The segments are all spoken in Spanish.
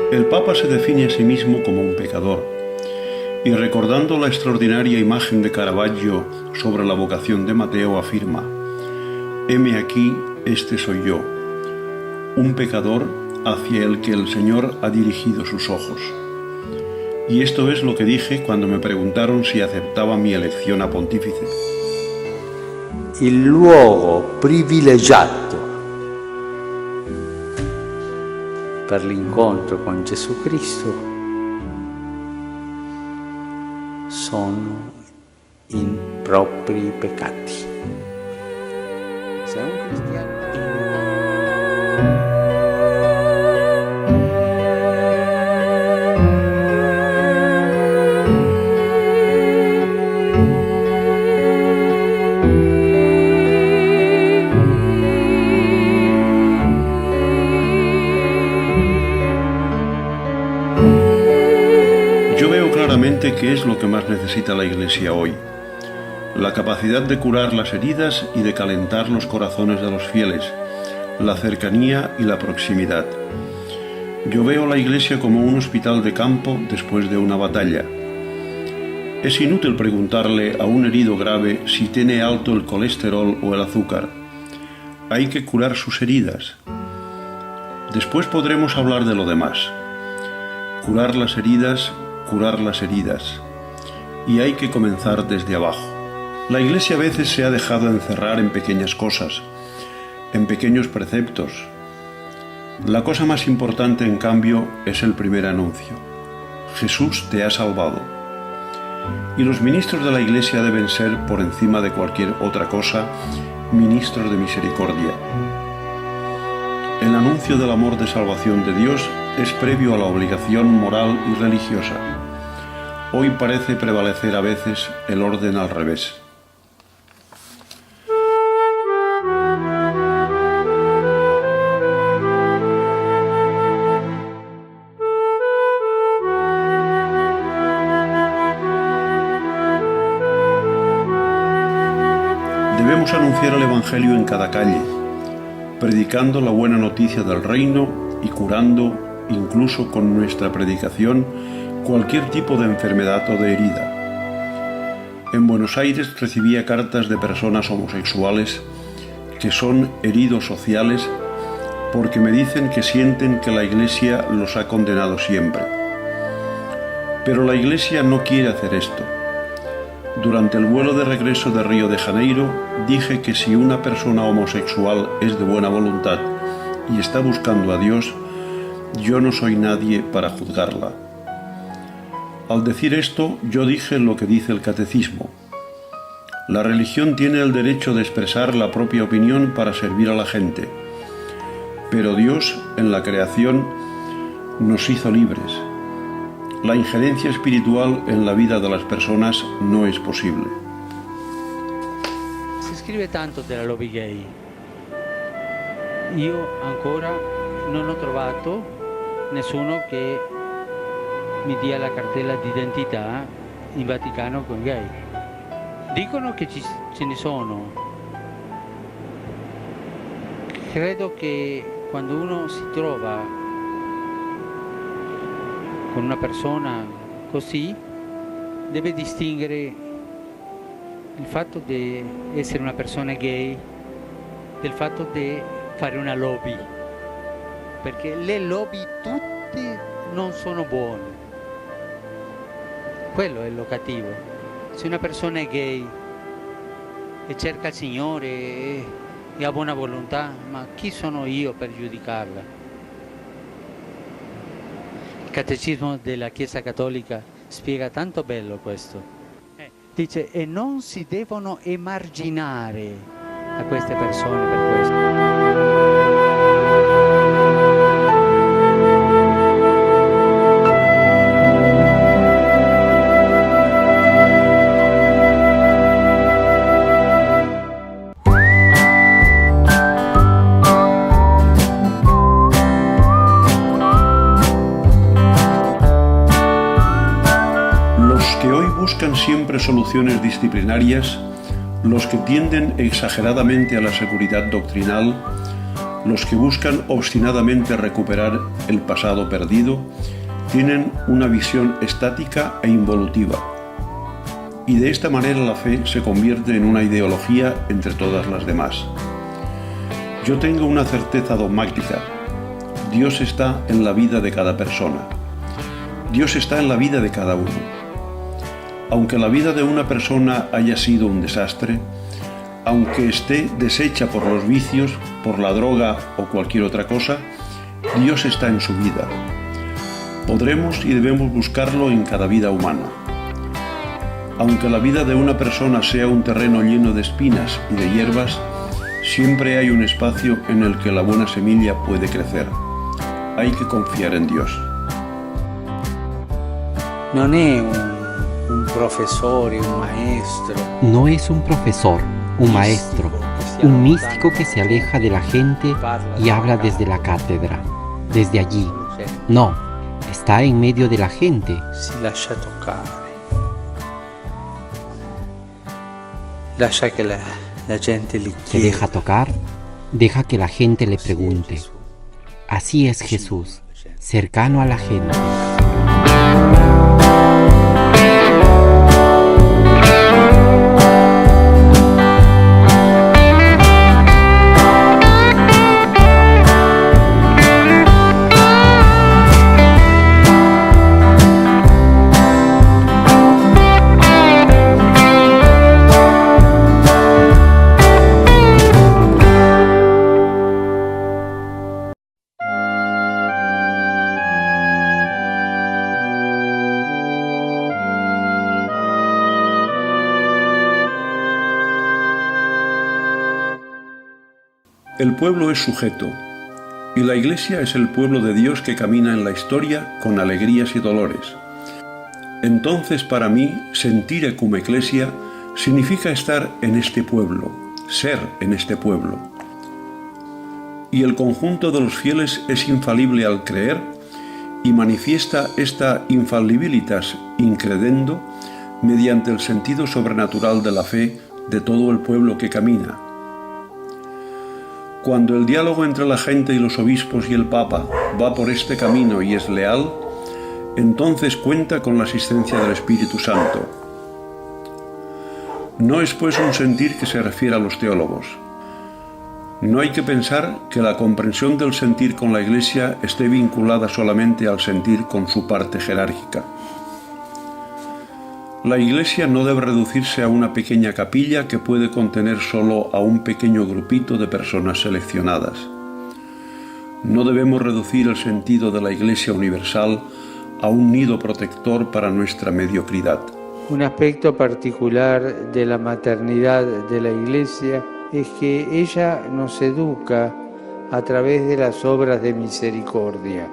El Papa se define a sí mismo como un pecador, y recordando la extraordinaria imagen de Caravaggio sobre la vocación de Mateo afirma: «Heme aquí, este soy yo, un pecador hacia el que el Señor ha dirigido sus ojos». Y esto es lo que dije cuando me preguntaron si aceptaba mi elección a pontífice. Il luogo privilegiato per l'incontro con Gesù Cristo sono i propri peccati. Sei un cristiano. Yo veo claramente qué es lo que más necesita la Iglesia hoy: la capacidad de curar las heridas y de calentar los corazones de los fieles, la cercanía y la proximidad. Yo veo la Iglesia como un hospital de campo después de una batalla. Es inútil preguntarle a un herido grave si tiene alto el colesterol o el azúcar. Hay que curar sus heridas. Después podremos hablar de lo demás. Curar las heridas, y hay que comenzar desde abajo. La Iglesia a veces se ha dejado encerrar en pequeñas cosas, en pequeños preceptos. La cosa más importante, en cambio, es el primer anuncio: Jesús te ha salvado. Y los ministros de la Iglesia deben ser, por encima de cualquier otra cosa, ministros de misericordia. El anuncio del amor de salvación de Dios es previo a la obligación moral y religiosa. Hoy parece prevalecer a veces el orden al revés. Debemos anunciar el Evangelio en cada calle, predicando la buena noticia del reino y curando, incluso con nuestra predicación, cualquier tipo de enfermedad o de herida. En Buenos Aires recibía cartas de personas homosexuales que son heridos sociales porque me dicen que sienten que la Iglesia los ha condenado siempre. Pero la Iglesia no quiere hacer esto. Durante el vuelo de regreso de Río de Janeiro dije que si una persona homosexual es de buena voluntad y está buscando a Dios, yo no soy nadie para juzgarla. Al decir esto, yo dije lo que dice el Catecismo: la religión tiene el derecho de expresar la propia opinión para servir a la gente, pero Dios, en la creación, nos hizo libres. La injerencia espiritual en la vida de las personas no es posible. Si scrive tanto della lobby gay. Io ancora non ho trovato nessuno che mi dia la cartella d'identità in Vaticano con gay. Dicono che ce ne sono. Credo che quando uno si trova con una persona così deve distinguere il fatto di essere una persona gay del fatto di fare una lobby, perché le lobby tutte non sono buone. Quello è lo cattivo. Se una persona è gay e cerca il Signore e ha buona volontà, ma chi sono io per giudicarla? Il Catecismo della Chiesa Cattolica spiega tanto bello questo. Dice, e non si devono emarginare a queste persone per questo. Buscan siempre soluciones disciplinarias, los que tienden exageradamente a la seguridad doctrinal, Los que buscan obstinadamente recuperar el pasado perdido tienen una visión estática e involutiva, y de esta manera la fe se convierte en una ideología entre todas las demás. Yo tengo una certeza dogmática: Dios está en la vida de cada persona. Dios está en la vida de cada uno. Aunque la vida de una persona haya sido un desastre, aunque esté deshecha por los vicios, por la droga o cualquier otra cosa, Dios está en su vida. Podremos y debemos buscarlo en cada vida humana. Aunque la vida de una persona sea un terreno lleno de espinas y de hierbas, siempre hay un espacio en el que la buena semilla puede crecer. Hay que confiar en Dios. Non è un professore, un maestro. No es un profesor, un maestro, un místico que se aleja de la gente y habla desde la cátedra, desde allí. No, está en medio de la gente. Si lascia toccare. Lascia che la gente le Se deja tocar, deja que la gente le pregunte. Así es Jesús, cercano a la gente. El pueblo es sujeto, y la Iglesia es el pueblo de Dios que camina en la historia con alegrías y dolores. Entonces, para mí, sentire cum ecclesia significa estar en este pueblo, ser en este pueblo. Y el conjunto de los fieles es infalible al creer y manifiesta esta infallibilitas incredendo mediante el sentido sobrenatural de la fe de todo el pueblo que camina. Cuando el diálogo entre la gente y los obispos y el Papa va por este camino y es leal, entonces cuenta con la asistencia del Espíritu Santo. No es pues un sentir que se refiere a los teólogos. No hay que pensar que la comprensión del sentir con la Iglesia esté vinculada solamente al sentir con su parte jerárquica. La Iglesia no debe reducirse a una pequeña capilla que puede contener solo a un pequeño grupito de personas seleccionadas. No debemos reducir el sentido de la Iglesia universal a un nido protector para nuestra mediocridad. Un aspecto particular de la maternidad de la Iglesia es que ella nos educa a través de las obras de misericordia.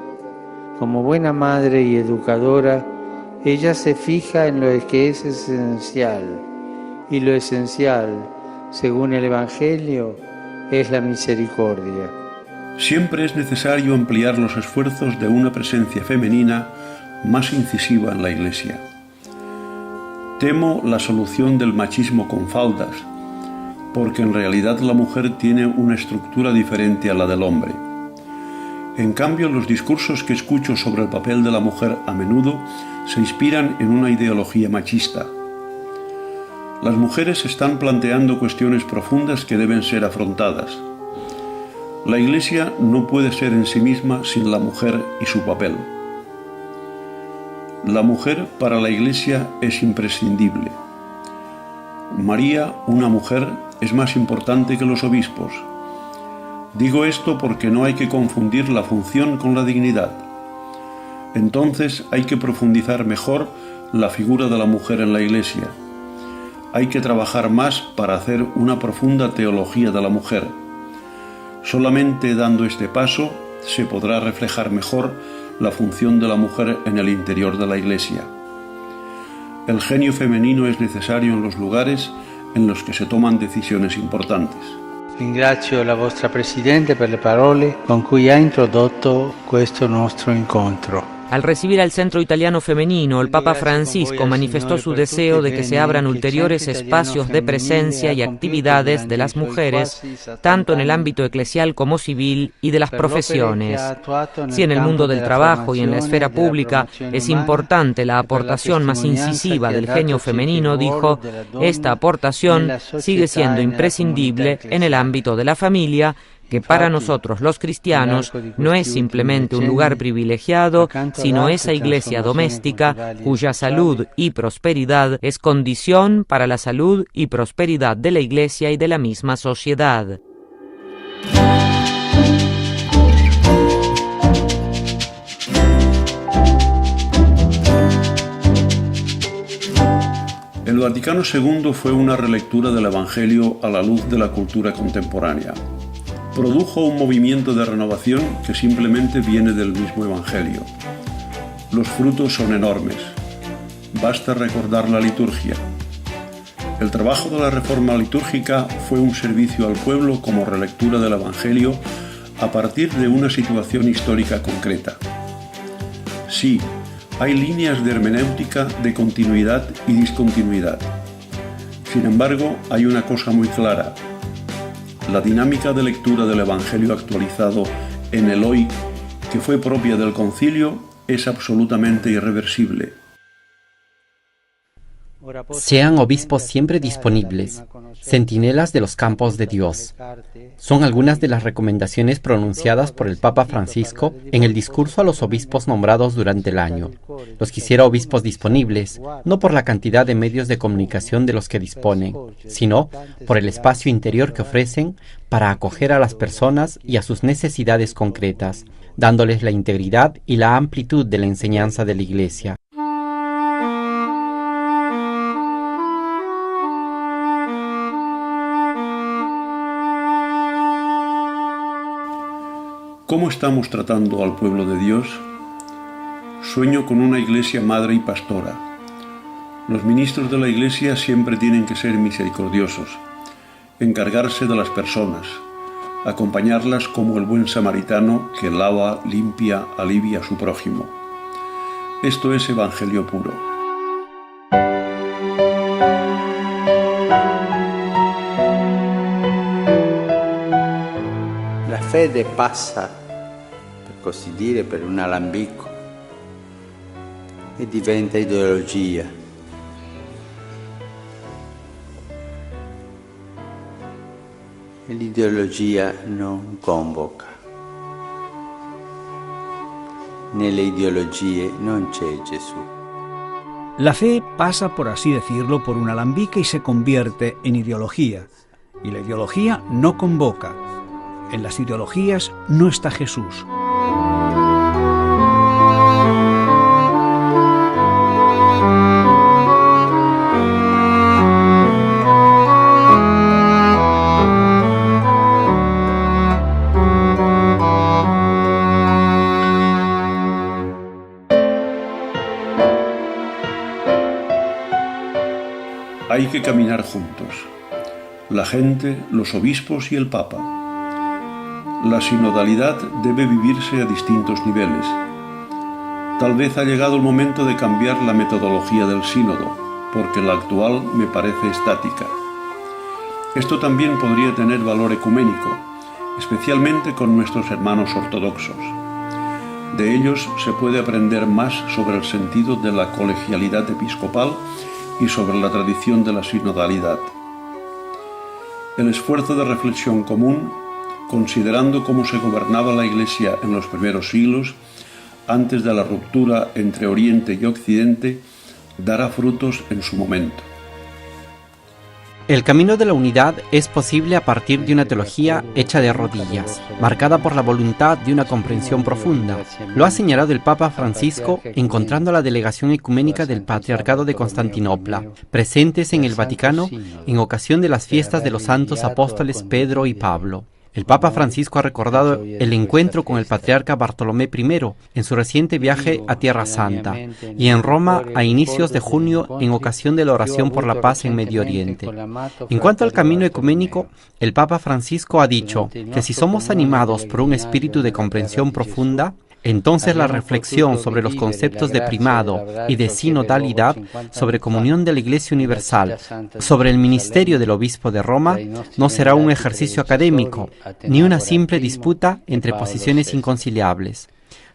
Como buena madre y educadora, ella se fija en lo que es esencial, y lo esencial, según el Evangelio, es la misericordia. Siempre es necesario ampliar los esfuerzos de una presencia femenina más incisiva en la Iglesia. Temo la solución del machismo con faldas, porque en realidad la mujer tiene una estructura diferente a la del hombre. En cambio, los discursos que escucho sobre el papel de la mujer a menudo se inspiran en una ideología machista. Las mujeres están planteando cuestiones profundas que deben ser afrontadas. La Iglesia no puede ser en sí misma sin la mujer y su papel. La mujer para la Iglesia es imprescindible. María, una mujer, es más importante que los obispos. Digo esto porque no hay que confundir la función con la dignidad. Entonces hay que profundizar mejor la figura de la mujer en la Iglesia. Hay que trabajar más para hacer una profunda teología de la mujer. Solamente dando este paso se podrá reflejar mejor la función de la mujer en el interior de la Iglesia. El genio femenino es necesario en los lugares en los que se toman decisiones importantes. Ringrazio la vostra Presidente per le parole con cui ha introdotto questo nostro incontro. Al recibir al Centro Italiano Femenino, el Papa Francisco manifestó su deseo de que se abran ulteriores espacios de presencia y actividades de las mujeres, tanto en el ámbito eclesial como civil y de las profesiones. Si en el mundo del trabajo y en la esfera pública es importante la aportación más incisiva del genio femenino, dijo, esta aportación sigue siendo imprescindible en el ámbito de la familia, que para nosotros los cristianos no es simplemente un lugar privilegiado, sino esa iglesia doméstica cuya salud y prosperidad es condición para la salud y prosperidad de la iglesia y de la misma sociedad. El Vaticano II fue una relectura del Evangelio a la luz de la cultura contemporánea. Produjo un movimiento de renovación que simplemente viene del mismo Evangelio. Los frutos son enormes. Basta recordar la liturgia. El trabajo de la reforma litúrgica fue un servicio al pueblo como relectura del Evangelio a partir de una situación histórica concreta. Sí, hay líneas de hermenéutica de continuidad y discontinuidad. Sin embargo, hay una cosa muy clara. La dinámica de lectura del Evangelio actualizado en el hoy, que fue propia del concilio, es absolutamente irreversible. Sean obispos siempre disponibles, centinelas de los campos de Dios. Son algunas de las recomendaciones pronunciadas por el Papa Francisco en el discurso a los obispos nombrados durante el año. Los quisiera obispos disponibles, no por la cantidad de medios de comunicación de los que disponen, sino por el espacio interior que ofrecen para acoger a las personas y a sus necesidades concretas, dándoles la integridad y la amplitud de la enseñanza de la Iglesia. ¿Cómo estamos tratando al pueblo de Dios? Sueño con una iglesia madre y pastora. Los ministros de la iglesia siempre tienen que ser misericordiosos, encargarse de las personas, acompañarlas como el buen samaritano que lava, limpia, alivia a su prójimo. Esto es evangelio puro. La fede passa, per così dire, per un alambico e diventa ideologia. E l'ideologia non convoca. Nelle ideologie non c'è Gesù. La fe pasa, por así decirlo, por un alambique y se convierte en ideología. Y la ideología no convoca. En las ideologías no está Jesús. Hay que caminar juntos, la gente, los obispos y el Papa. La sinodalidad debe vivirse a distintos niveles. Tal vez ha llegado el momento de cambiar la metodología del sínodo, porque la actual me parece estática. Esto también podría tener valor ecuménico, especialmente con nuestros hermanos ortodoxos. De ellos se puede aprender más sobre el sentido de la colegialidad episcopal y sobre la tradición de la sinodalidad. El esfuerzo de reflexión común, considerando cómo se gobernaba la Iglesia en los primeros siglos, antes de la ruptura entre Oriente y Occidente, dará frutos en su momento. El camino de la unidad es posible a partir de una teología hecha de rodillas, marcada por la voluntad de una comprensión profunda. Lo ha señalado el Papa Francisco encontrando a la delegación ecuménica del Patriarcado de Constantinopla, presentes en el Vaticano en ocasión de las fiestas de los santos apóstoles Pedro y Pablo. El Papa Francisco ha recordado el encuentro con el patriarca Bartolomé I en su reciente viaje a Tierra Santa y en Roma a inicios de junio en ocasión de la oración por la paz en Medio Oriente. En cuanto al camino ecuménico, el Papa Francisco ha dicho que si somos animados por un espíritu de comprensión profunda, Entonces la reflexión sobre los conceptos de primado y de sinodalidad, sobre comunión de la Iglesia Universal, sobre el ministerio del Obispo de Roma, no será un ejercicio académico, ni una simple disputa entre posiciones inconciliables.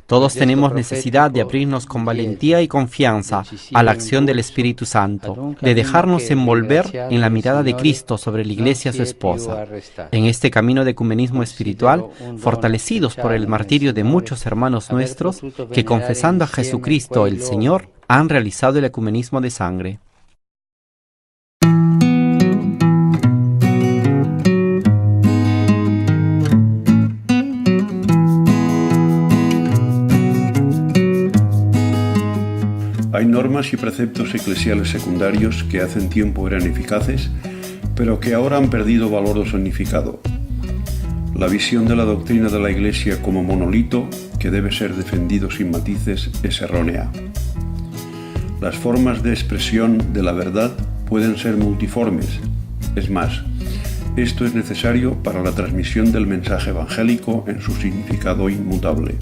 Todos tenemos necesidad de abrirnos con valentía y confianza a la acción del Espíritu Santo, de dejarnos envolver en la mirada de Cristo sobre la Iglesia su esposa. En este camino de ecumenismo espiritual, fortalecidos por el martirio de muchos hermanos nuestros que, confesando a Jesucristo el Señor, han realizado el ecumenismo de sangre. Hay normas y preceptos eclesiales secundarios que hace tiempo eran eficaces, pero que ahora han perdido valor o significado. La visión de la doctrina de la Iglesia como monolito, que debe ser defendido sin matices, es errónea. Las formas de expresión de la verdad pueden ser multiformes. Es más, esto es necesario para la transmisión del mensaje evangélico en su significado inmutable.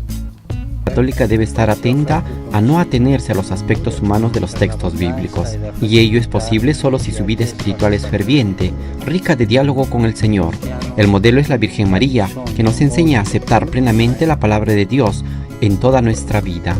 La católica debe estar atenta a no atenerse a los aspectos humanos de los textos bíblicos, y ello es posible solo si su vida espiritual es ferviente, rica de diálogo con el Señor. El modelo es la Virgen María, que nos enseña a aceptar plenamente la palabra de Dios en toda nuestra vida.